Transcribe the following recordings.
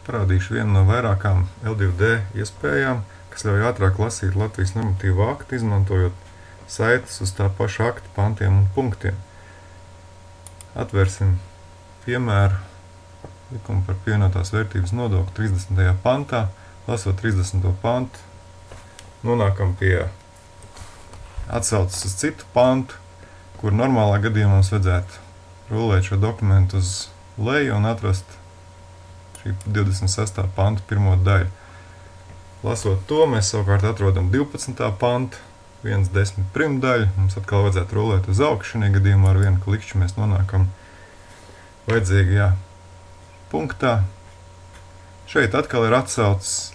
Parādīšu vienu no vairākām L2D iespējām, kas ļauj ātrāk lasīt Latvijas normatīvo aktu, izmantojot saites uz tā paša akta pantiem un punktiem. Atversim piemēru likumu par pievienotās vērtības nodokli 30. pantā. Lasot 30. pantu, nonākam pie atsaucas uz citu pantu, kur normālā gadījumā mums vajadzētu rullēt šo dokumentu uz leju un atrast šī 26. pantu pirmo daļu. Lasot to, mēs savukārt atrodam 12. pantu, 1.10 primdaļu. Mums atkal vajadzētu rullēt uz augšu. Šajā gadījumā ar vienu klikšķi mēs nonākam vajadzīgajā punktā. Šeit atkal ir atsaucis,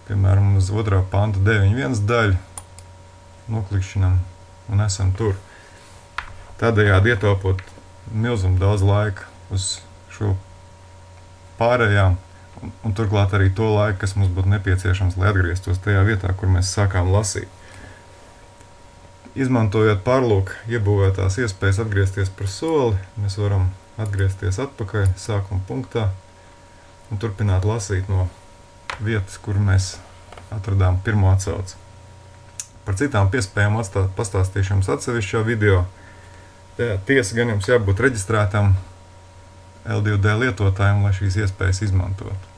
piemēram, uz 2. panta 9.1 daļu. Noklikšķinam un esam tur. Tādējādi ietaupot milzumu daudz laika uz šo pārējām un turklāt arī to laiku, kas mums būtu nepieciešams, lai atgrieztos tajā vietā, kur mēs sākām lasīt. Izmantojot pārlūk iebūvētās iespējas atgriezties par soli, mēs varam atgriezties atpakaļ sākuma punktā un turpināt lasīt no vietas, kur mēs atradām pirmo atsauci. Par citām piespējām pastāstīšu jums atsevišķā video. Tiesa gan jums jābūt reģistrētam L2D lietotājiem, lai šīs iespējas izmantotu.